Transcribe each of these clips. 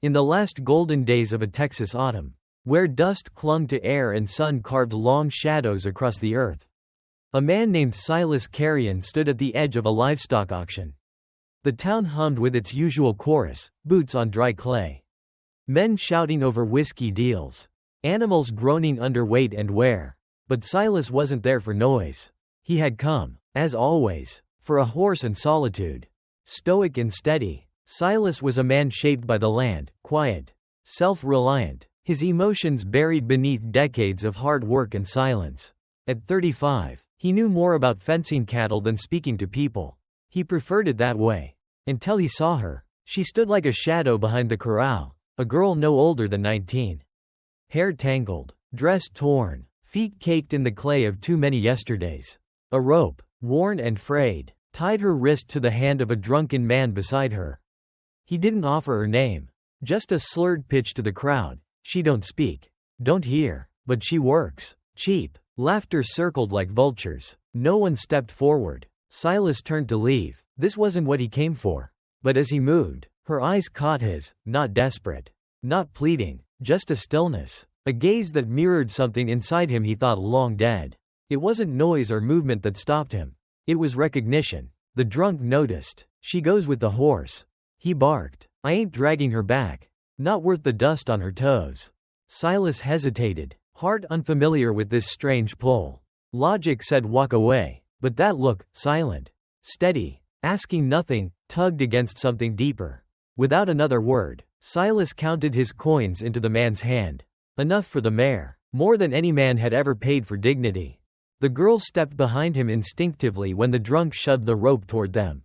In the last golden days of a Texas autumn, where dust clung to air and sun carved long shadows across the earth, a man named Silas Carrion stood at the edge of a livestock auction. The town hummed with its usual chorus, boots on dry clay. Men shouting over whiskey deals. Animals groaning under weight and wear. But Silas wasn't there for noise. He had come, as always, for a horse and solitude. Stoic and steady, Silas was a man shaped by the land, quiet, self-reliant, his emotions buried beneath decades of hard work and silence. At 35, he knew more about fencing cattle than speaking to people. He preferred it that way. Until he saw her. She stood like a shadow behind the corral, a girl no older than 19. Hair tangled, dress torn, feet caked in the clay of too many yesterdays. A rope, worn and frayed, tied her wrist to the hand of a drunken man beside her. He didn't offer her name. Just a slurred pitch to the crowd. She don't speak, don't hear, but she works. Cheap. Laughter circled like vultures. No one stepped forward. Silas turned to leave. This wasn't what he came for. But as he moved, her eyes caught his, not desperate, not pleading, just a stillness, a gaze that mirrored something inside him he thought long dead. It wasn't noise or movement that stopped him. It was recognition. The drunk noticed. She goes with the horse. He barked. I ain't dragging her back. Not worth the dust on her toes. Silas hesitated, heart unfamiliar with this strange pull. Logic said walk away, but that look, silent, steady, asking nothing, tugged against something deeper. Without another word, Silas counted his coins into the man's hand. Enough for the mare, more than any man had ever paid for dignity. The girl stepped behind him instinctively when the drunk shoved the rope toward them.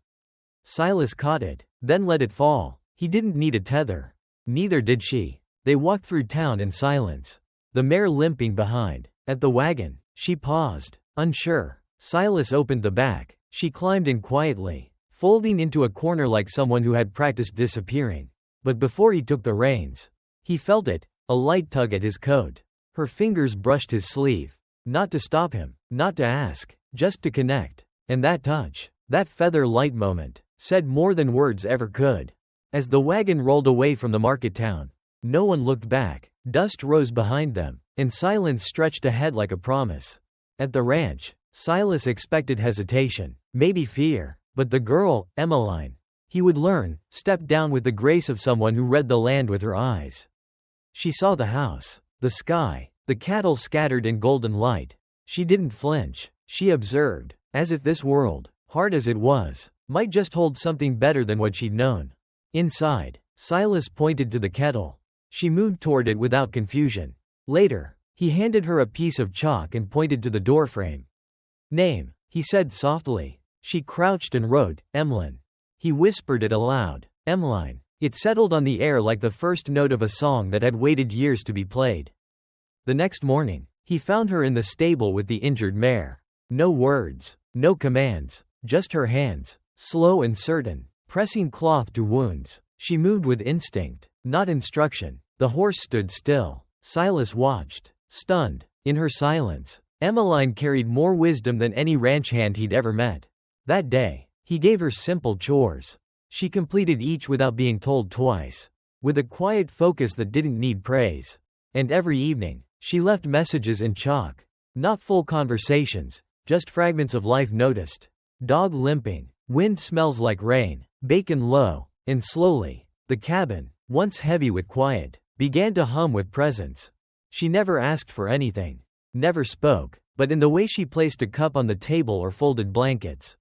Silas caught it, then let it fall. He didn't need a tether. Neither did she. They walked through town in silence, the mare limping behind. At the wagon, she paused, unsure. Silas opened the back. She climbed in quietly, folding into a corner like someone who had practiced disappearing. But before he took the reins, he felt it, a light tug at his coat. Her fingers brushed his sleeve. Not to stop him, not to ask, just to connect. And that touch, that feather-light moment, said more than words ever could. As the wagon rolled away from the market town, no one looked back. Dust rose behind them, and silence stretched ahead like a promise. At the ranch, Silas expected hesitation, maybe fear, but the girl, Emmeline, he would learn, stepped down with the grace of someone who read the land with her eyes. She saw the house, the sky, the cattle scattered in golden light. She didn't flinch. She observed, as if this world, hard as it was, might just hold something better than what she'd known. Inside, Silas pointed to the kettle. She moved toward it without confusion. Later, he handed her a piece of chalk and pointed to the doorframe. Name, he said softly. She crouched and wrote, Emmeline. He whispered it aloud. Emmeline. It settled on the air like the first note of a song that had waited years to be played. The next morning, he found her in the stable with the injured mare. No words, no commands, just her hands, slow and certain, pressing cloth to wounds. She moved with instinct, not instruction. The horse stood still. Silas watched, stunned. In her silence, Emmeline carried more wisdom than any ranch hand he'd ever met. That day, he gave her simple chores. She completed each without being told twice, with a quiet focus that didn't need praise. And every evening, she left messages in chalk. Not full conversations, just fragments of life noticed. Dog limping, wind smells like rain, bacon low, and slowly, the cabin, once heavy with quiet, began to hum with presence. She never asked for anything, never spoke, but in the way she placed a cup on the table or folded blankets,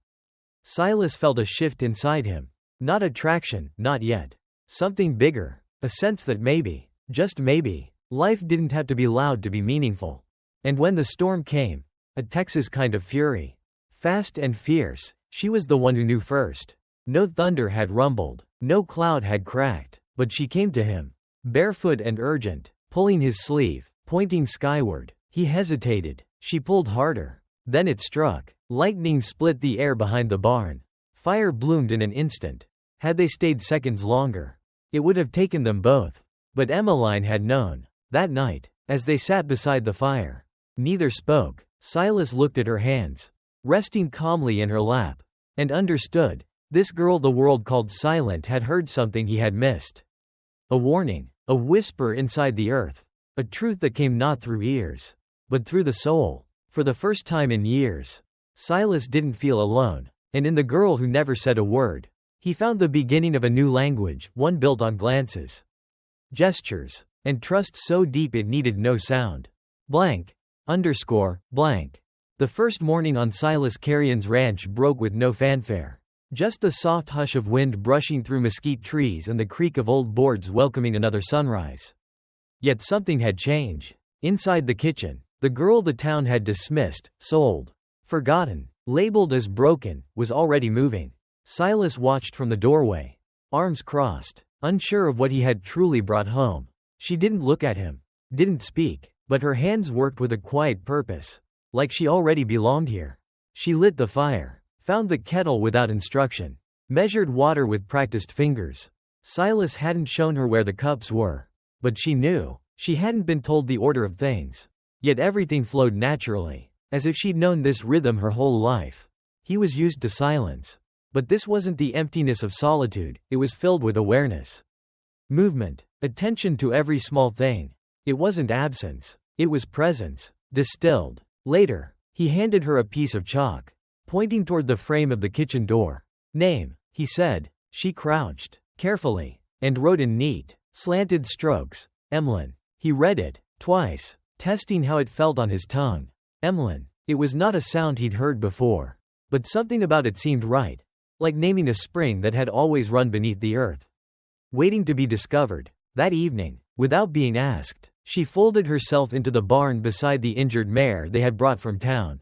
Silas felt a shift inside him. Not attraction, not yet. Something bigger, a sense that maybe, just maybe, life didn't have to be loud to be meaningful. And when the storm came, a Texas kind of fury, fast and fierce, she was the one who knew first. No thunder had rumbled, no cloud had cracked, but she came to him, barefoot and urgent, pulling his sleeve, pointing skyward. He hesitated. She pulled harder. Then it struck. Lightning split the air behind the barn. Fire bloomed in an instant. Had they stayed seconds longer, it would have taken them both. But Emmeline had known. That night, as they sat beside the fire, neither spoke. Silas looked at her hands, resting calmly in her lap, and understood. This girl the world called silent had heard something he had missed. A warning, a whisper inside the earth. A truth that came not through ears, but through the soul. For the first time in years, Silas didn't feel alone, and in the girl who never said a word, he found the beginning of a new language, one built on glances, gestures, and trust so deep it needed no sound. Blank. Blank. The first morning on Silas Carrion's ranch broke with no fanfare. Just the soft hush of wind brushing through mesquite trees and the creak of old boards welcoming another sunrise. Yet something had changed. Inside the kitchen, the girl the town had dismissed, sold, forgotten, labeled as broken, was already moving. Silas watched from the doorway, arms crossed, unsure of what he had truly brought home. She didn't look at him, didn't speak, but her hands worked with a quiet purpose, like she already belonged here. She lit the fire, found the kettle without instruction, measured water with practiced fingers. Silas hadn't shown her where the cups were, but she knew. She hadn't been told the order of things. Yet everything flowed naturally, as if she'd known this rhythm her whole life. He was used to silence. But this wasn't the emptiness of solitude, it was filled with awareness. Movement, attention to every small thing. It wasn't absence, it was presence, distilled. Later, he handed her a piece of chalk, pointing toward the frame of the kitchen door. Name, he said. She crouched, carefully, and wrote in neat, slanted strokes, Emlyn. He read it, twice, testing how it felt on his tongue. Emlyn. It was not a sound he'd heard before, but something about it seemed right, like naming a spring that had always run beneath the earth, waiting to be discovered. That evening, without being asked, she folded herself into the barn beside the injured mare they had brought from town.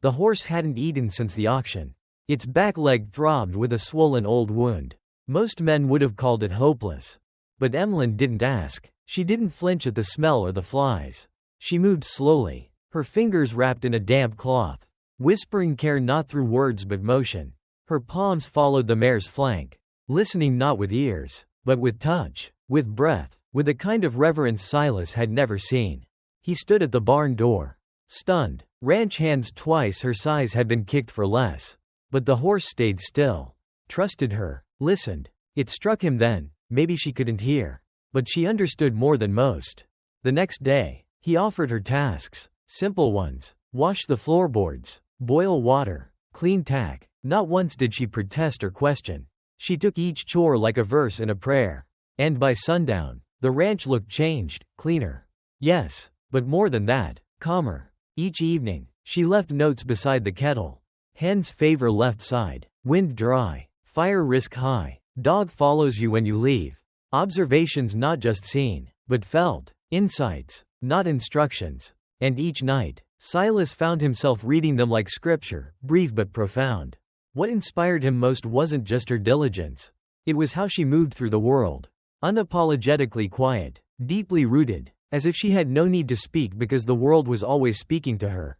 The horse hadn't eaten since the auction. Its back leg throbbed with a swollen old wound. Most men would have called it hopeless. But Emlyn didn't ask. She didn't flinch at the smell or the flies. She moved slowly, her fingers wrapped in a damp cloth, whispering care not through words but motion. Her palms followed the mare's flank, listening not with ears, but with touch, with breath, with a kind of reverence Silas had never seen. He stood at the barn door, stunned. Ranch hands twice her size had been kicked for less. But the horse stayed still, trusted her, listened. It struck him then, maybe she couldn't hear. But she understood more than most. The next day, he offered her tasks, simple ones. Wash the floorboards, boil water, clean tack. Not once did she protest or question. She took each chore like a verse in a prayer. And by sundown, the ranch looked changed, cleaner. Yes, but more than that, calmer. Each evening, she left notes beside the kettle. Hen's favor left side, wind dry, fire risk high, dog follows you when you leave. Observations not just seen, but felt, insights, not instructions. And each night, Silas found himself reading them like scripture, brief but profound. What inspired him most wasn't just her diligence. It was how she moved through the world. Unapologetically quiet, deeply rooted, as if she had no need to speak because the world was always speaking to her.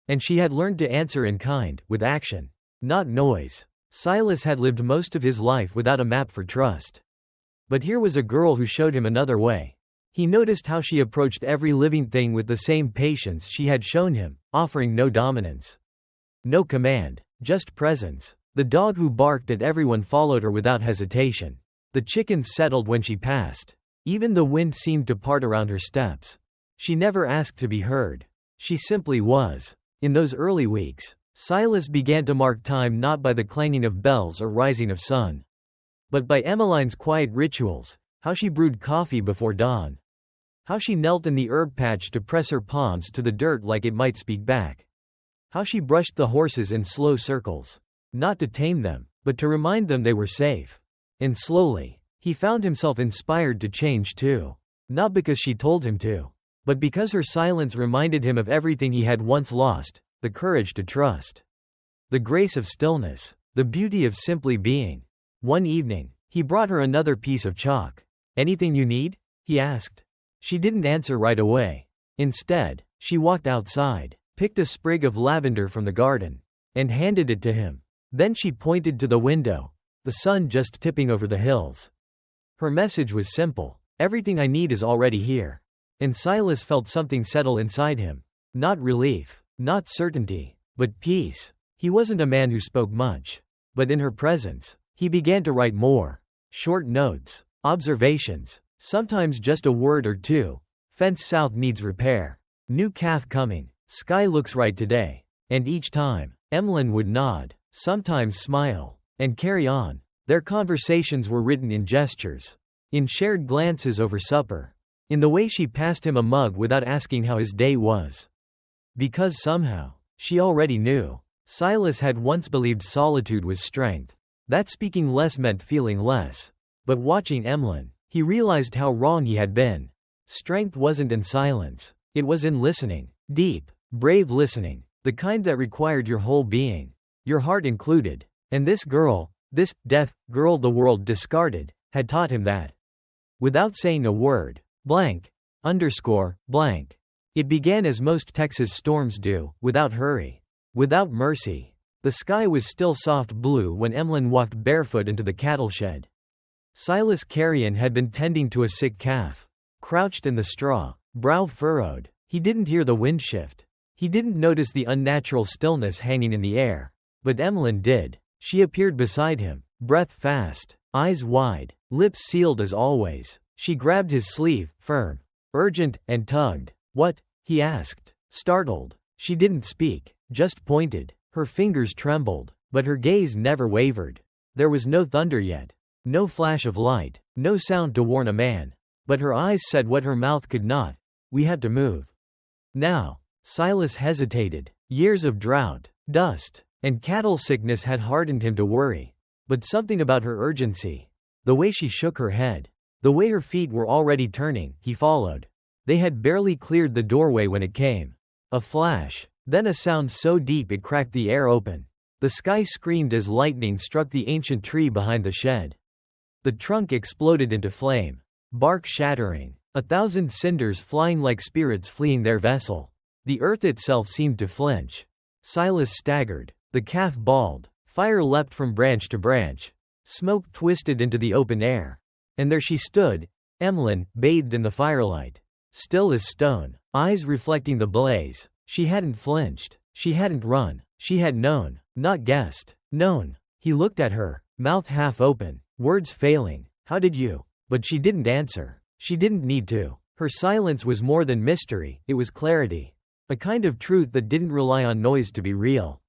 And she had learned to answer in kind, with action, not noise. Silas had lived most of his life without a map for trust. But here was a girl who showed him another way. He noticed how she approached every living thing with the same patience she had shown him, offering no dominance, no command, just presence. The dog who barked at everyone followed her without hesitation. The chickens settled when she passed. Even the wind seemed to part around her steps. She never asked to be heard. She simply was. In those early weeks, Silas began to mark time not by the clanging of bells or rising of sun, but by Emmeline's quiet rituals, how she brewed coffee before dawn, how she knelt in the herb patch to press her palms to the dirt like it might speak back, how she brushed the horses in slow circles, not to tame them, but to remind them they were safe. And slowly, he found himself inspired to change too, not because she told him to, but because her silence reminded him of everything he had once lost, the courage to trust, the grace of stillness, the beauty of simply being. One evening, he brought her another piece of chalk. Anything you need? He asked. She didn't answer right away. Instead, she walked outside, picked a sprig of lavender from the garden, and handed it to him. Then she pointed to the window, the sun just tipping over the hills. Her message was simple. Everything I need is already here. And Silas felt something settle inside him. Not relief, not certainty, but peace. He wasn't a man who spoke much. But in her presence, he began to write more. Short notes, Observations. Sometimes just a word or two. Fence south needs repair. New calf coming. Sky looks right today. And each time, Emlyn would nod, sometimes smile, and carry on. Their conversations were written in gestures, in shared glances over supper, in the way she passed him a mug without asking how his day was. Because somehow, she already knew. Silas had once believed solitude was strength, that speaking less meant feeling less. But watching Emlyn, he realized how wrong he had been. Strength wasn't in silence, it was in listening. Deep, brave listening, the kind that required your whole being, your heart included. And this girl, this deaf girl the world discarded, had taught him that. Without saying a word, blank, blank. It began as most Texas storms do, without hurry, without mercy. The sky was still soft blue when Emlyn walked barefoot into the cattle shed. Silas Carrion had been tending to a sick calf, crouched in the straw, brow furrowed. He didn't hear the wind shift. He didn't notice the unnatural stillness hanging in the air. But Emlyn did. She appeared beside him, breath fast, eyes wide, lips sealed as always. She grabbed his sleeve, firm, urgent, and tugged. "What?" he asked, startled. She didn't speak, just pointed. Her fingers trembled, but her gaze never wavered. There was no thunder yet, no flash of light, no sound to warn a man. But her eyes said what her mouth could not. "We have to move. Now." Silas hesitated. Years of drought, dust, and cattle sickness had hardened him to worry. But something about her urgency, the way she shook her head, the way her feet were already turning, he followed. They had barely cleared the doorway when it came. A flash, then a sound so deep it cracked the air open. The sky screamed as lightning struck the ancient tree behind the shed. The trunk exploded into flame, bark shattering, 1,000 cinders flying like spirits fleeing their vessel. The earth itself seemed to flinch. Silas staggered. The calf bawled. Fire leapt from branch to branch. Smoke twisted into the open air. And there she stood, Emlyn, bathed in the firelight, still as stone, eyes reflecting the blaze. She hadn't flinched. She hadn't run. She had known, not guessed. Known. He looked at her, mouth half open, words failing. "How did you?" But she didn't answer. She didn't need to. Her silence was more than mystery, it was clarity. A kind of truth that didn't rely on noise to be real.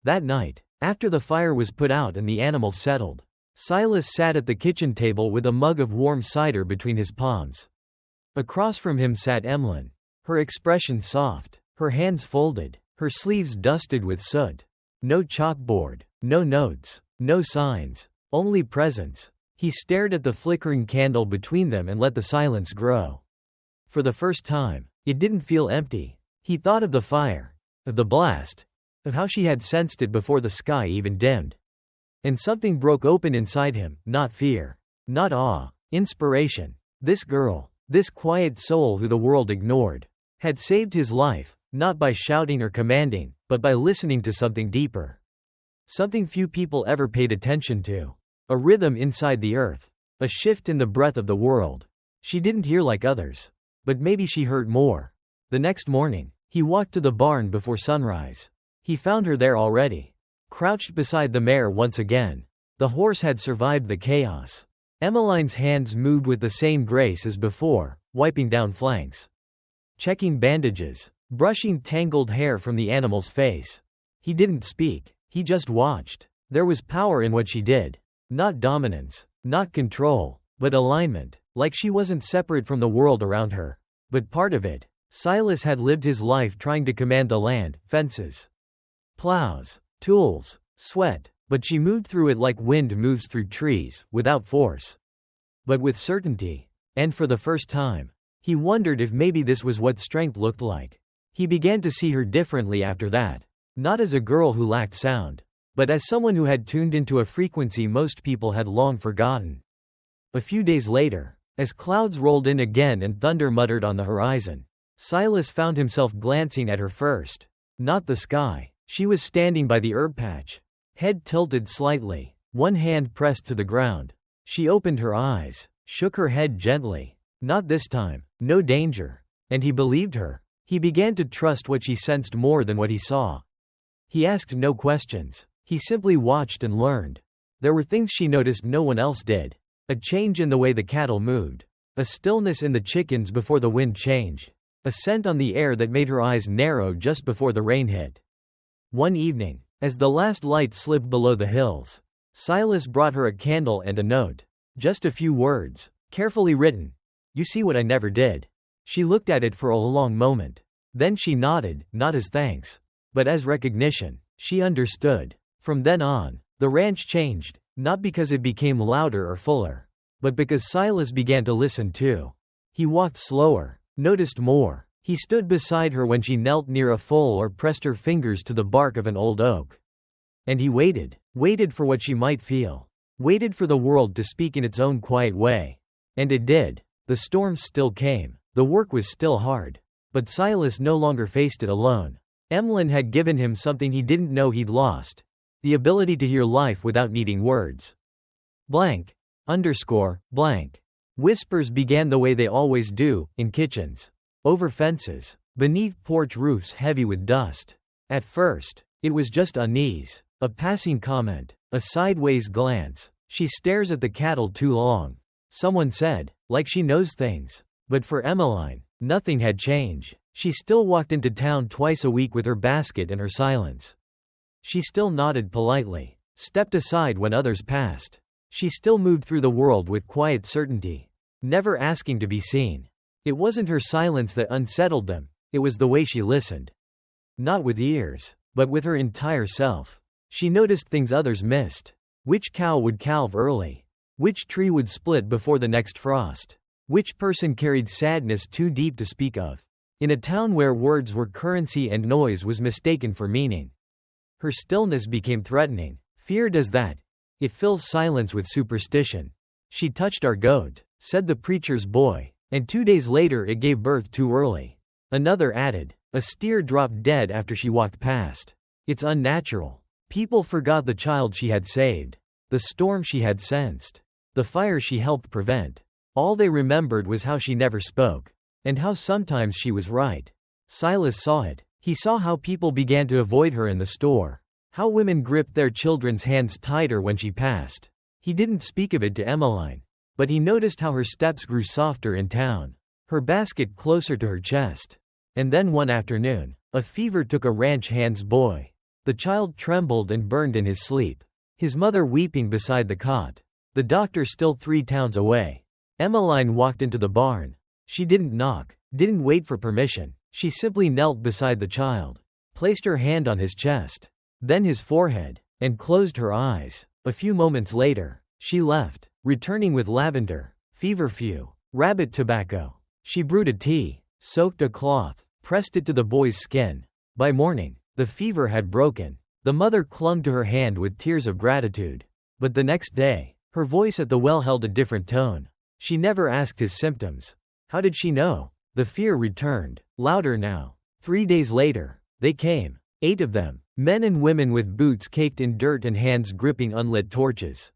That night, after the fire was put out and the animals settled, Silas sat at the kitchen table with a mug of warm cider between his palms. Across from him sat Emlyn, her expression soft, her hands folded, her sleeves dusted with soot. No chalkboard, no notes, no signs, only presence. He stared at the flickering candle between them and let the silence grow. For the first time, it didn't feel empty. He thought of the fire, of the blast, of how she had sensed it before the sky even dimmed. And something broke open inside him, not fear, not awe, inspiration. This girl, this quiet soul who the world ignored, had saved his life, not by shouting or commanding, but by listening to something deeper. Something few people ever paid attention to. A rhythm inside the earth, a shift in the breath of the world. She didn't hear like others, but maybe she heard more. The next morning, he walked to the barn before sunrise. He found her there already, crouched beside the mare once again. The horse had survived the chaos. Emmeline's hands moved with the same grace as before, wiping down flanks, checking bandages, brushing tangled hair from the animal's face. He didn't speak, he just watched. There was power in what she did. Not dominance, not control, but alignment, like she wasn't separate from the world around her, but part of it. Silas had lived his life trying to command the land, fences, plows, tools, sweat, but she moved through it like wind moves through trees, without force, but with certainty. And for the first time, he wondered if maybe this was what strength looked like. He began to see her differently after that, not as a girl who lacked sound, but as someone who had tuned into a frequency most people had long forgotten. A few days later, as clouds rolled in again and thunder muttered on the horizon, Silas found himself glancing at her first. Not the sky. She was standing by the herb patch, head tilted slightly, one hand pressed to the ground. She opened her eyes, shook her head gently. Not this time, no danger. And he believed her. He began to trust what she sensed more than what he saw. He asked no questions. He simply watched and learned. There were things she noticed no one else did. A change in the way the cattle moved. A stillness in the chickens before the wind changed. A scent on the air that made her eyes narrow just before the rain hit. One evening, as the last light slipped below the hills, Silas brought her a candle and a note. Just a few words, carefully written. "You see what I never did." She looked at it for a long moment. Then she nodded, not as thanks, but as recognition. She understood. From then on, the ranch changed, not because it became louder or fuller, but because Silas began to listen too. He walked slower, noticed more. He stood beside her when she knelt near a foal or pressed her fingers to the bark of an old oak. And he waited for what she might feel, waited for the world to speak in its own quiet way. And it did. The storms still came, the work was still hard, but Silas no longer faced it alone. Emmeline had given him something he didn't know he'd lost: the ability to hear life without needing words. Blank. Blank. Whispers began the way they always do, in kitchens, over fences, beneath porch roofs heavy with dust. At first, it was just unease, a passing comment, a sideways glance. "She stares at the cattle too long," someone said, like she knows things. But for Emmeline, nothing had changed. She still walked into town twice a week with her basket and her silence. She still nodded politely, stepped aside when others passed. She still moved through the world with quiet certainty, never asking to be seen. It wasn't her silence that unsettled them, it was the way she listened. Not with ears, but with her entire self. She noticed things others missed. Which cow would calve early? Which tree would split before the next frost? Which person carried sadness too deep to speak of? In a town where words were currency and noise was mistaken for meaning. Her stillness became threatening. Fear does that. It fills silence with superstition. "She touched our goat," said the preacher's boy, and 2 days later it gave birth too early. Another added, "A steer dropped dead after she walked past." It's unnatural. People forgot the child she had saved, the storm she had sensed, the fire she helped prevent. All they remembered was how she never spoke, and how sometimes she was right. Silas saw it. He saw how people began to avoid her in the store, how women gripped their children's hands tighter when she passed. He didn't speak of it to Emmeline, but he noticed how her steps grew softer in town, her basket closer to her chest. And then one afternoon, a fever took a ranch hand's boy. The child trembled and burned in his sleep, his mother weeping beside the cot, the doctor still 3 towns away. Emmeline walked into the barn. She didn't knock, didn't wait for permission. She simply knelt beside the child, placed her hand on his chest, then his forehead, and closed her eyes. A few moments later, she left, returning with lavender, feverfew, rabbit tobacco. She brewed a tea, soaked a cloth, pressed it to the boy's skin. By morning, the fever had broken. The mother clung to her hand with tears of gratitude. But the next day, her voice at the well held a different tone. She never asked his symptoms. How did she know? The fear returned, louder now. 3 days later, they came. 8 of them, men and women with boots caked in dirt and hands gripping unlit torches.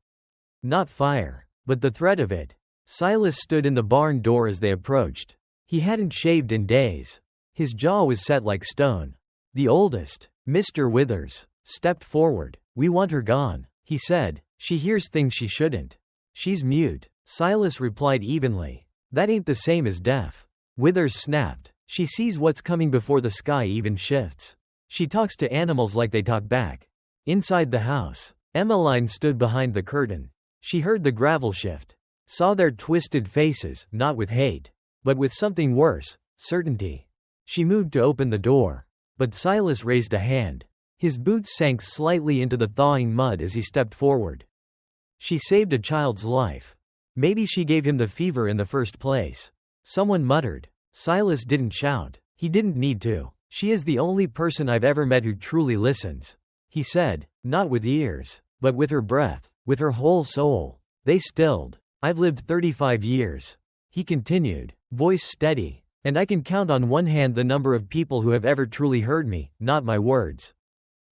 Not fire, but the threat of it. Silas stood in the barn door as they approached. He hadn't shaved in days. His jaw was set like stone. The oldest, Mr. Withers, stepped forward. "We want her gone," he said. "She hears things she shouldn't." "She's mute," Silas replied evenly. "That ain't the same as deaf." Withers snapped. "She sees what's coming before the sky even shifts. She talks to animals like they talk back." Inside the house, Emmeline stood behind the curtain. She heard the gravel shift, saw their twisted faces, not with hate, but with something worse, certainty. She moved to open the door, but Silas raised a hand. His boots sank slightly into the thawing mud as he stepped forward. "She saved a child's life. Maybe she gave him the fever in the first place." Someone muttered. Silas didn't shout. He didn't need to. "She is the only person I've ever met who truly listens," he said, not with ears, but with her breath, with her whole soul. They stilled. "I've lived 35 years," he continued, voice steady, "and I can count on one hand the number of people who have ever truly heard me, not my words,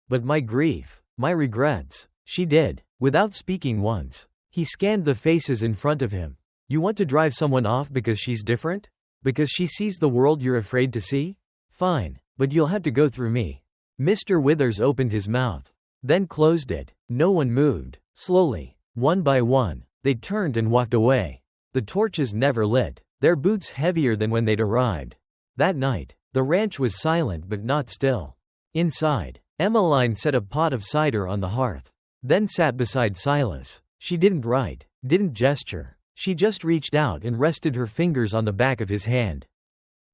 but my grief, my regrets." She did, without speaking once. He scanned the faces in front of him. "You want to drive someone off because she's different? Because she sees the world you're afraid to see? Fine, but you'll have to go through me." Mr. Withers opened his mouth, then closed it. No one moved. Slowly, one by one, They turned and walked away. The torches never lit, their boots heavier than when they'd arrived. That night, the ranch was silent but not still. Inside, Emmeline set a pot of cider on the hearth. Then sat beside Silas. She didn't write, didn't gesture. She just reached out and rested her fingers on the back of his hand.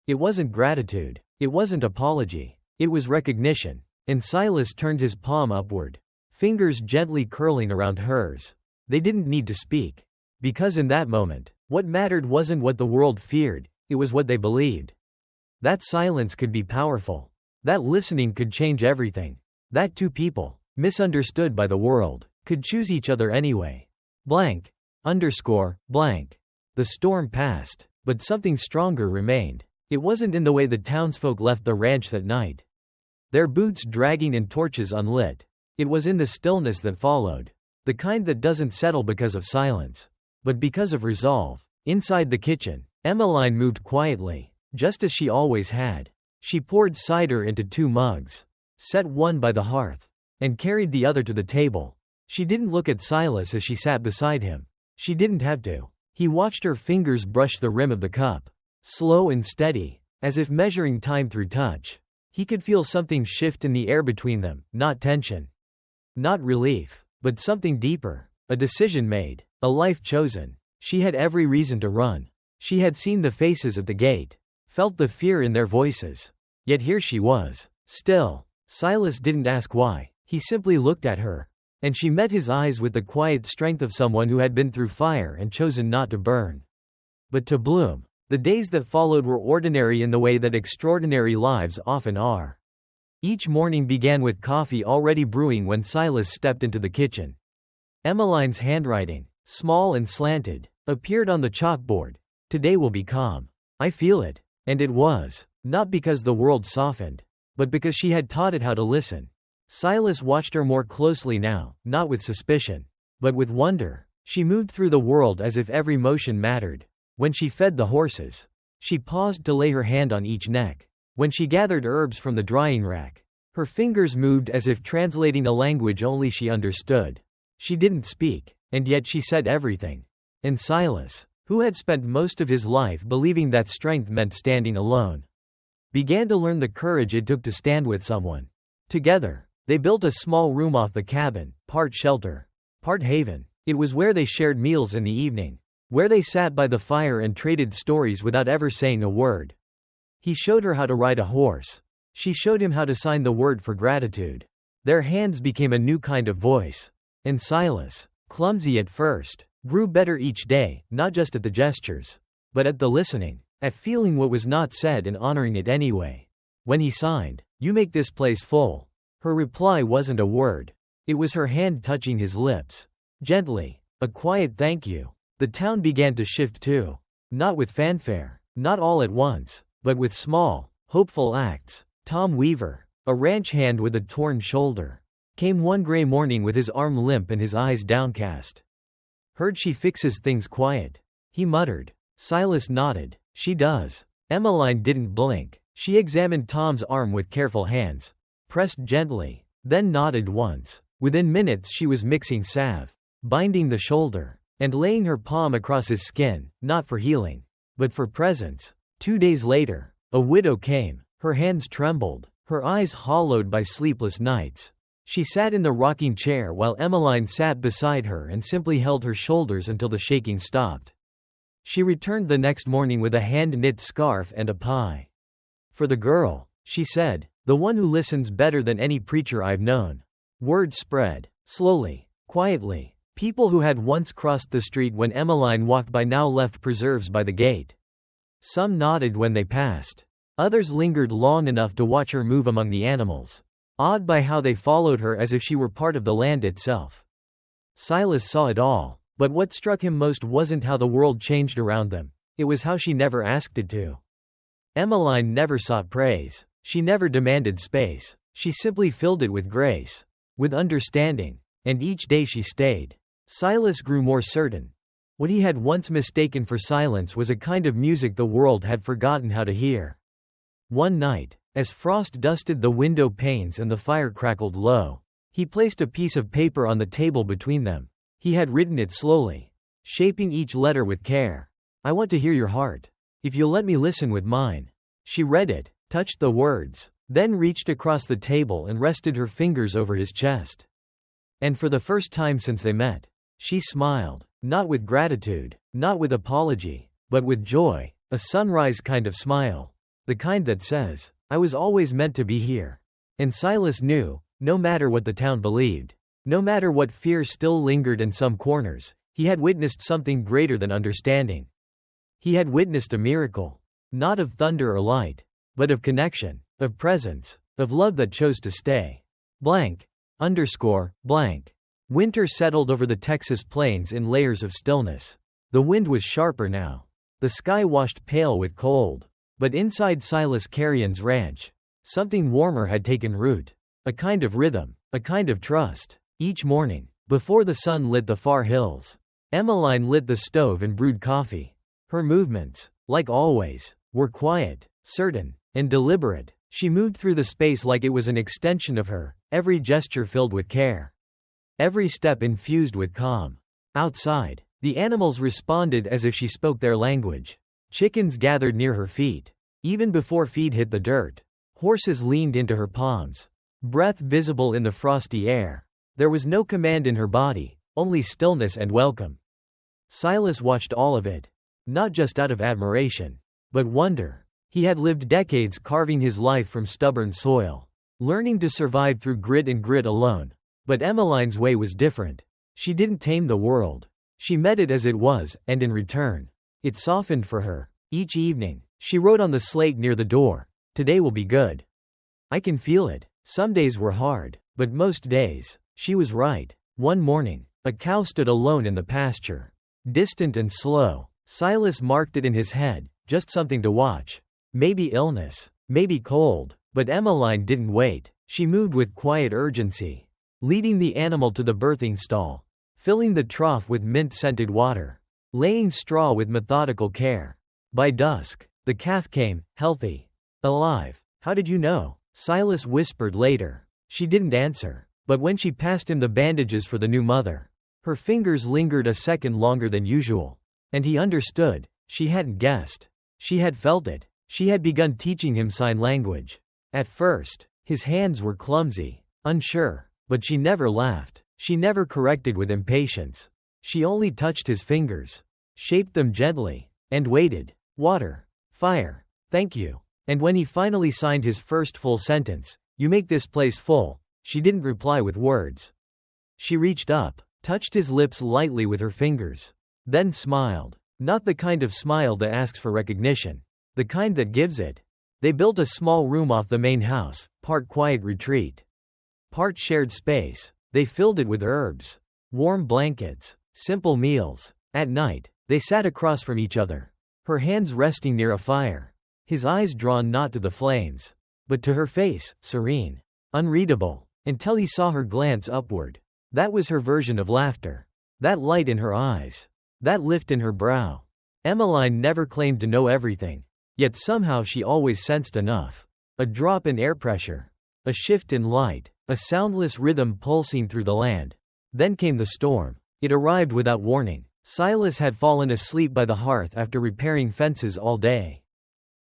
It wasn't gratitude. It wasn't apology. It was recognition. And Silas turned his palm upward, fingers gently curling around hers. They didn't need to speak. Because in that moment, what mattered wasn't what the world feared, it was what they believed. That silence could be powerful. That listening could change everything. That two people, misunderstood by the world, could choose each other anyway. Blank. Blank. The storm passed, but something stronger remained. It wasn't in the way the townsfolk left the ranch that night, their boots dragging and torches unlit. It was in the stillness that followed. The kind that doesn't settle because of silence, but because of resolve. Inside the kitchen, Emmeline moved quietly, just as she always had. She poured cider into 2 mugs, set one by the hearth, and carried the other to the table. She didn't look at Silas as she sat beside him. She didn't have to. He watched her fingers brush the rim of the cup, slow and steady, as if measuring time through touch. He could feel something shift in the air between them, not tension, not relief, but something deeper, a decision made, a life chosen. She had every reason to run. She had seen the faces at the gate, felt the fear in their voices. Yet here she was, still. Silas didn't ask why, he simply looked at her. And she met his eyes with the quiet strength of someone who had been through fire and chosen not to burn, but to bloom. The days that followed were ordinary in the way that extraordinary lives often are. Each morning began with coffee already brewing when Silas stepped into the kitchen. Emmeline's handwriting, small and slanted, appeared on the chalkboard. Today will be calm. I feel it. And it was, not because the world softened, but because she had taught it how to listen. Silas watched her more closely now, not with suspicion, but with wonder. She moved through the world as if every motion mattered. When she fed the horses, she paused to lay her hand on each neck. When she gathered herbs from the drying rack, her fingers moved as if translating a language only she understood. She didn't speak, and yet she said everything. And Silas, who had spent most of his life believing that strength meant standing alone, began to learn the courage it took to stand with someone. Together, they built a small room off the cabin, part shelter, part haven. It was where they shared meals in the evening, where they sat by the fire and traded stories without ever saying a word. He showed her how to ride a horse. She showed him how to sign the word for gratitude. Their hands became a new kind of voice. And Silas, clumsy at first, grew better each day, not just at the gestures, but at the listening, at feeling what was not said and honoring it anyway. When he signed, "You make this place full," her reply wasn't a word. It was her hand touching his lips. Gently, a quiet thank you. The town began to shift too. Not with fanfare, not all at once, but with small, hopeful acts. Tom Weaver, a ranch hand with a torn shoulder, came one gray morning with his arm limp and his eyes downcast. "Heard she fixes things quiet," he muttered. Silas nodded. "She does." Emmeline didn't blink. She examined Tom's arm with careful hands, pressed gently, then nodded once. Within minutes she was mixing salve, binding the shoulder, and laying her palm across his skin, not for healing, but for presence. 2 days later, a widow came. Her hands trembled, her eyes hollowed by sleepless nights. She sat in the rocking chair while Emmeline sat beside her and simply held her shoulders until the shaking stopped. She returned the next morning with a hand-knit scarf and a pie. "For the girl," she said, "the one who listens better than any preacher I've known." Word spread, slowly, quietly. People who had once crossed the street when Emmeline walked by now left preserves by the gate. Some nodded when they passed. Others lingered long enough to watch her move among the animals, awed by how they followed her as if she were part of the land itself. Silas saw it all, but what struck him most wasn't how the world changed around them. It was how she never asked it to. Emmeline never sought praise. She never demanded space. She simply filled it with grace, with understanding. And each day she stayed. Silas grew more certain. What he had once mistaken for silence was a kind of music the world had forgotten how to hear. One night, as frost dusted the window panes and the fire crackled low, he placed a piece of paper on the table between them. He had written it slowly. shaping each letter with care. I want to hear your heart. If you'll let me listen with mine. She read it, touched the words, then reached across the table and rested her fingers over his chest. And for the first time since they met, she smiled, not with gratitude, not with apology, but with joy, a sunrise kind of smile. The kind that says, I was always meant to be here. And Silas knew, no matter what the town believed, no matter what fear still lingered in some corners, he had witnessed something greater than understanding. He had witnessed a miracle, not of thunder or light, but of connection, of presence, of love that chose to stay. Blank. Blank. Winter settled over the Texas plains in layers of stillness. The wind was sharper now. The sky washed pale with cold. But inside Silas Carrion's ranch, something warmer had taken root. A kind of rhythm, a kind of trust. Each morning, before the sun lit the far hills, Emmeline lit the stove and brewed coffee. Her movements, like always, were quiet, certain, and deliberate. She moved through the space like it was an extension of her, every gesture filled with care, every step infused with calm. Outside, the animals responded as if she spoke their language. Chickens gathered near her feet. Even before feet hit the dirt, horses leaned into her palms, breath visible in the frosty air. There was no command in her body, only stillness and welcome. Silas watched all of it, not just out of admiration, but wonder. He had lived decades carving his life from stubborn soil, learning to survive through grit and grit alone. But Emmeline's way was different. She didn't tame the world. She met it as it was, and in return, it softened for her. Each evening, she wrote on the slate near the door, "Today will be good." I can feel it. Some days were hard, but most days, she was right. One morning, a cow stood alone in the pasture. Distant and slow, Silas marked it in his head, just something to watch. Maybe illness, maybe cold, but Emmeline didn't wait. She moved with quiet urgency, leading the animal to the birthing stall, filling the trough with mint-scented water, laying straw with methodical care. By dusk, the calf came, healthy, alive. "How did you know?" Silas whispered later. She didn't answer, but when she passed him the bandages for the new mother, her fingers lingered a second longer than usual. And he understood. She hadn't guessed. She had felt it. She had begun teaching him sign language. At first, his hands were clumsy, unsure, but she never laughed. She never corrected with impatience. She only touched his fingers, shaped them gently, and waited. Water, fire, thank you. And when he finally signed his first full sentence, "You make this place full," she didn't reply with words. She reached up, touched his lips lightly with her fingers, then smiled. Not the kind of smile that asks for recognition, the kind that gives it. They built a small room off the main house, part quiet retreat, part shared space. They filled it with herbs, warm blankets, simple meals. At night, they sat across from each other, her hands resting near a fire, his eyes drawn not to the flames, but to her face, serene, unreadable, until he saw her glance upward. That was her version of laughter. That light in her eyes, that lift in her brow. Emmeline never claimed to know everything, yet somehow she always sensed enough. A drop in air pressure, a shift in light, a soundless rhythm pulsing through the land. Then came the storm. It arrived without warning. Silas had fallen asleep by the hearth after repairing fences all day.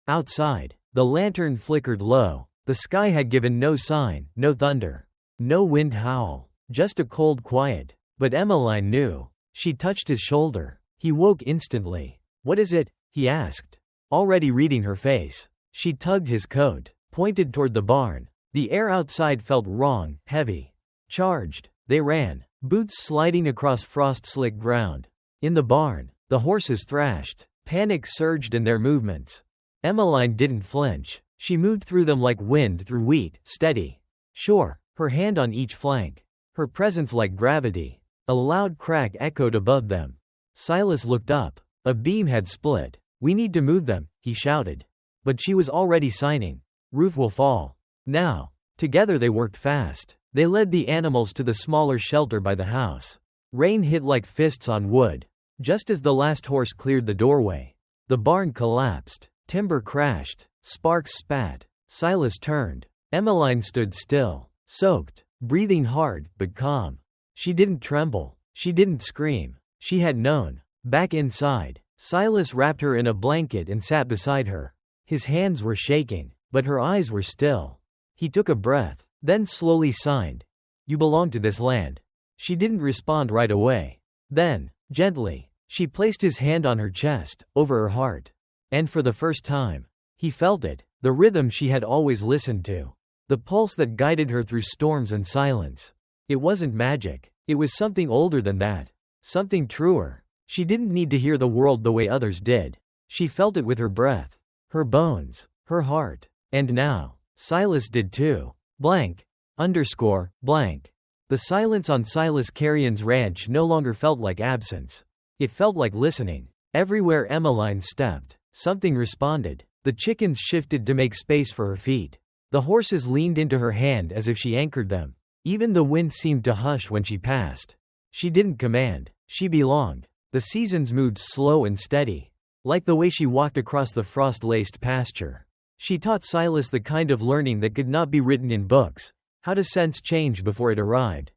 Outside, the lantern flickered low. The sky had given no sign, no thunder, no wind howl, just a cold quiet. But Emmeline knew. She touched his shoulder. He woke instantly. "What is it?" he asked, already reading her face. She tugged his coat, pointed toward the barn. The air outside felt wrong, heavy, charged. They ran, boots sliding across frost-slick ground. In the barn, the horses thrashed. Panic surged in their movements. Emmeline didn't flinch. She moved through them like wind through wheat, steady, sure, her hand on each flank, her presence like gravity. A loud crack echoed above them. Silas looked up. A beam had split. "We need to move them," he shouted. But she was already signing. "Roof will fall." Now. Together they worked fast. They led the animals to the smaller shelter by the house. Rain hit like fists on wood. Just as the last horse cleared the doorway, the barn collapsed. Timber crashed. Sparks spat. Silas turned. Emmeline stood still, soaked, breathing hard, but calm. She didn't tremble. She didn't scream. She had known. Back inside, Silas wrapped her in a blanket and sat beside her. His hands were shaking, but her eyes were still. He took a breath, then slowly signed. "You belong to this land." She didn't respond right away. Then, gently, she placed his hand on her chest, over her heart. And for the first time, he felt it, the rhythm she had always listened to. The pulse that guided her through storms and silence. It wasn't magic. It was something older than that. Something truer. She didn't need to hear the world the way others did. She felt it with her breath, her bones, her heart. And now, Silas did too. Blank. Underscore, blank. The silence on Silas Carrion's ranch no longer felt like absence. It felt like listening. Everywhere Emmeline stepped, something responded. The chickens shifted to make space for her feet. The horses leaned into her hand as if she anchored them. Even the wind seemed to hush when she passed. She didn't command. She belonged. The seasons moved slow and steady, like the way she walked across the frost-laced pasture. She taught Silas the kind of learning that could not be written in books, how to sense change before it arrived.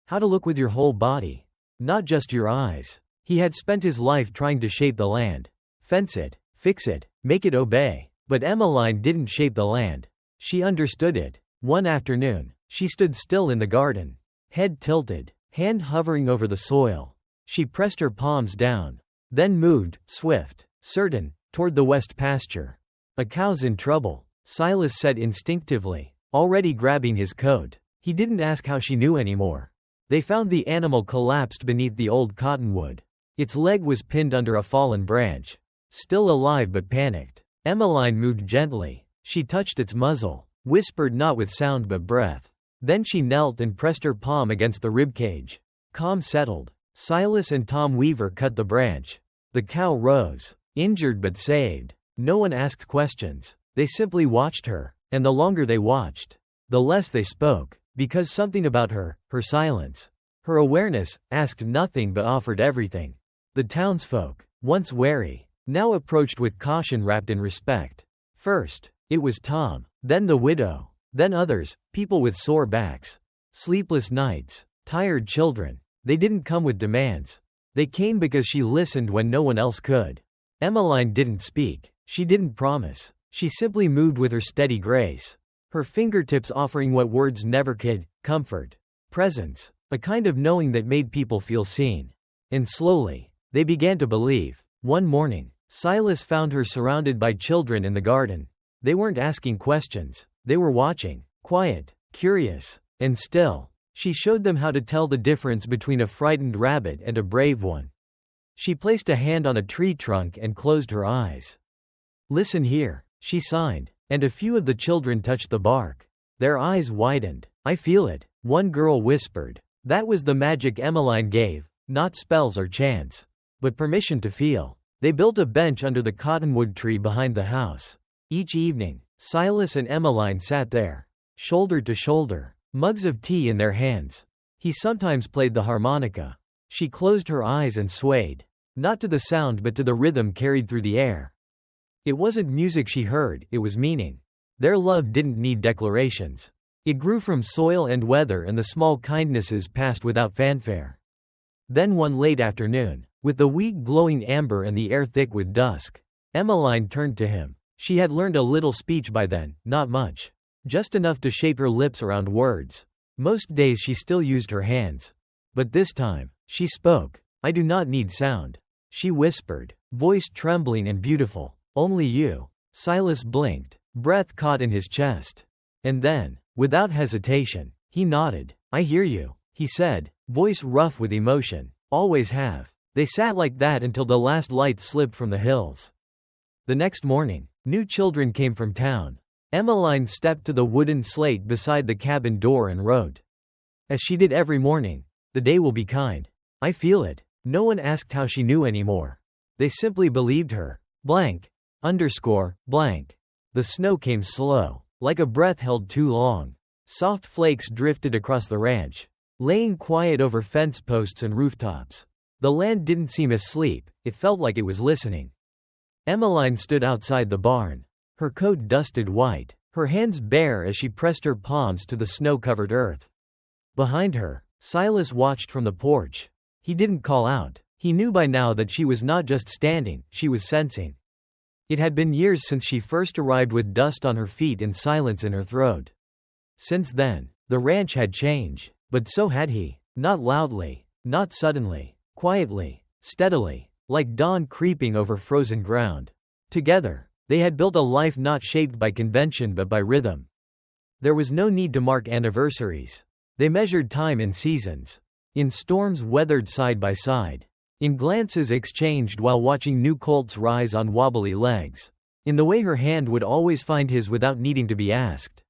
How to look with your whole body, not just your eyes. He had spent his life trying to shape the land. Fence it, fix it, make it obey. But Emmeline didn't shape the land. She understood it. One afternoon, she stood still in the garden, head tilted, hand hovering over the soil. She pressed her palms down, then moved, swift, certain, toward the west pasture. "A cow's in trouble," Silas said instinctively, already grabbing his coat. He didn't ask how she knew anymore. They found the animal collapsed beneath the old cottonwood. Its leg was pinned under a fallen branch. Still alive but panicked. Emmeline moved gently. She touched its muzzle, whispered not with sound but breath. Then she knelt and pressed her palm against the ribcage. Calm settled. Silas and Tom Weaver cut the branch. The cow rose, injured but saved. No one asked questions. They simply watched her, and the longer they watched, the less they spoke, because something about her silence, her awareness, asked nothing but offered everything. The townsfolk, once wary, now approached with caution wrapped in respect. First, it was Tom, then the widow, then others, people with sore backs, sleepless nights, tired children. They didn't come with demands. They came because she listened when no one else could. Emmeline didn't speak. She didn't promise. She simply moved with her steady grace. Her fingertips offering what words never could: comfort, presence, a kind of knowing that made people feel seen. And slowly, they began to believe. One morning, Silas found her surrounded by children in the garden. They weren't asking questions. They were watching, quiet, curious, and still. She showed them how to tell the difference between a frightened rabbit and a brave one. She placed a hand on a tree trunk and closed her eyes. "Listen here," she signed, and a few of the children touched the bark. Their eyes widened. "I feel it," one girl whispered. That was the magic Emmeline gave, not spells or chants, but permission to feel. They built a bench under the cottonwood tree behind the house. Each evening, Silas and Emmeline sat there, shoulder to shoulder, mugs of tea in their hands. He sometimes played the harmonica. She closed her eyes and swayed, not to the sound but to the rhythm carried through the air. It wasn't music she heard, it was meaning. Their love didn't need declarations. It grew from soil and weather, and the small kindnesses passed without fanfare. Then one late afternoon, with the wheat glowing amber and the air thick with dusk, Emmeline turned to him. She had learned a little speech by then, not much. Just enough to shape her lips around words. Most days she still used her hands. But this time, she spoke. "I do not need sound," she whispered, voice trembling and beautiful. "Only you." Silas blinked, breath caught in his chest. And then, without hesitation, he nodded. "I hear you," he said, voice rough with emotion. "Always have." They sat like that until the last light slipped from the hills. The next morning, new children came from town. Emmeline stepped to the wooden slate beside the cabin door and wrote. As she did every morning, "The day will be kind. I feel it." No one asked how she knew anymore. They simply believed her. Blank. Underscore, blank. The snow came slow, like a breath held too long. Soft flakes drifted across the ranch, laying quiet over fence posts and rooftops. The land didn't seem asleep, it felt like it was listening. Emmeline stood outside the barn, her coat dusted white, her hands bare as she pressed her palms to the snow-covered earth. Behind her, Silas watched from the porch. He didn't call out. He knew by now that she was not just standing, she was sensing. It had been years since she first arrived with dust on her feet and silence in her throat. Since then, the ranch had changed, but so had he. Not loudly, not suddenly, quietly, steadily, like dawn creeping over frozen ground. Together, they had built a life not shaped by convention but by rhythm. There was no need to mark anniversaries. They measured time in seasons. In storms weathered side by side. In glances exchanged while watching new colts rise on wobbly legs. In the way her hand would always find his without needing to be asked.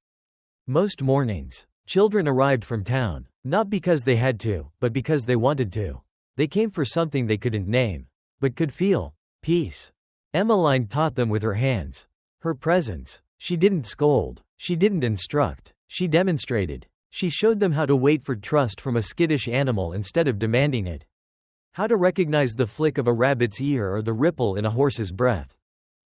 Most mornings, children arrived from town, not because they had to, but because they wanted to. They came for something they couldn't name, but could feel: peace. Emmeline taught them with her hands. Her presence. She didn't scold. She didn't instruct. She demonstrated. She showed them how to wait for trust from a skittish animal instead of demanding it. How to recognize the flick of a rabbit's ear or the ripple in a horse's breath.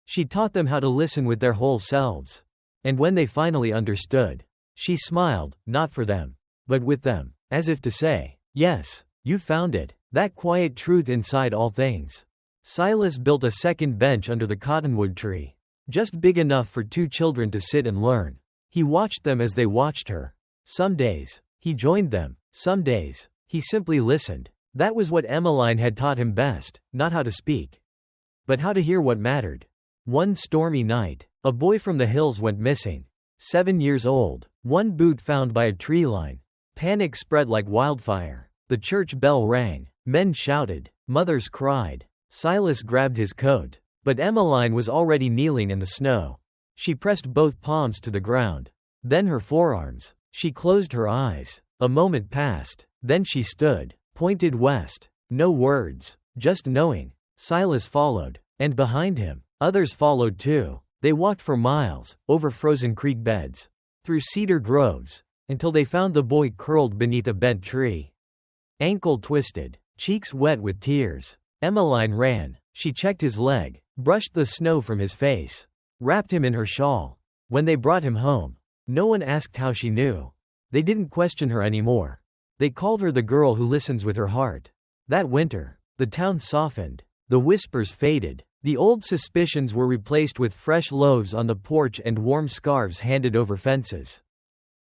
She taught them how to listen with their whole selves. And when they finally understood, she smiled, not for them, but with them, as if to say, yes, you found it, that quiet truth inside all things. Silas built a second bench under the cottonwood tree, just big enough for two children to sit and learn. He watched them as they watched her. Some days, he joined them. Some days, he simply listened. That was what Emmeline had taught him best, not how to speak, but how to hear what mattered. One stormy night, a boy from the hills went missing. 7 years old, one boot found by a tree line. Panic spread like wildfire. The church bell rang. Men shouted. Mothers cried. Silas grabbed his coat, but Emmeline was already kneeling in the snow. She pressed both palms to the ground, then her forearms. She closed her eyes. A moment passed. Then she stood, pointed west. No words, just knowing. Silas followed, and behind him, others followed too. They walked for miles, over frozen creek beds, through cedar groves, until they found the boy curled beneath a bent tree. Ankle twisted, cheeks wet with tears. Emmeline ran. She checked his leg, brushed the snow from his face, wrapped him in her shawl. When they brought him home, no one asked how she knew. They didn't question her anymore. They called her the girl who listens with her heart. That winter, the town softened. The whispers faded. The old suspicions were replaced with fresh loaves on the porch and warm scarves handed over fences.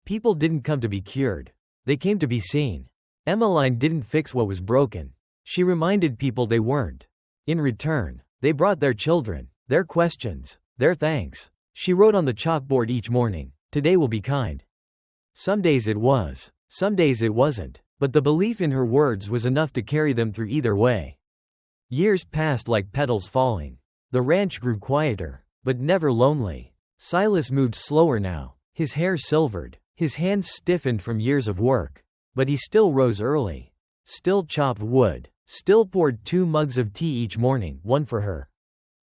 People didn't come to be cured. They came to be seen. Emmeline didn't fix what was broken. She reminded people they weren't. In return, they brought their children, their questions, their thanks. She wrote on the chalkboard each morning, "Today will be kind." Some days it was, some days it wasn't, but the belief in her words was enough to carry them through either way. Years passed like petals falling. The ranch grew quieter, but never lonely. Silas moved slower now, his hair silvered, his hands stiffened from years of work. But he still rose early, still chopped wood, still poured 2 mugs of tea each morning, one for her,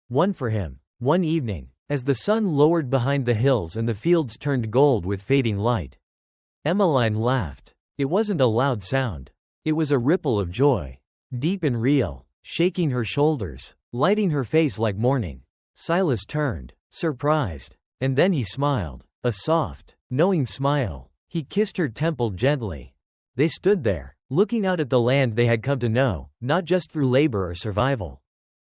one for him. One evening, as the sun lowered behind the hills and the fields turned gold with fading light, Emmeline laughed. It wasn't a loud sound. It was a ripple of joy, deep and real, shaking her shoulders, lighting her face like morning. Silas turned, surprised, and then he smiled, a soft, knowing smile. He kissed her temple gently. They stood there, looking out at the land they had come to know, not just through labor or survival,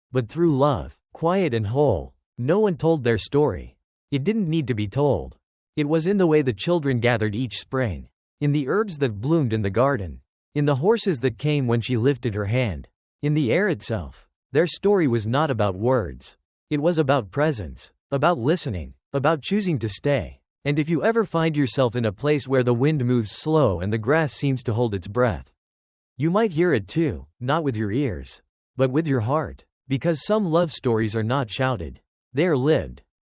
but through love, quiet and whole. No one told their story. It didn't need to be told. It was in the way the children gathered each spring, in the herbs that bloomed in the garden, in the horses that came when she lifted her hand, in the air itself. Their story was not about words. It was about presence, about listening, about choosing to stay. And if you ever find yourself in a place where the wind moves slow and the grass seems to hold its breath, you might hear it too, not with your ears, but with your heart. Because some love stories are not shouted. They are lived.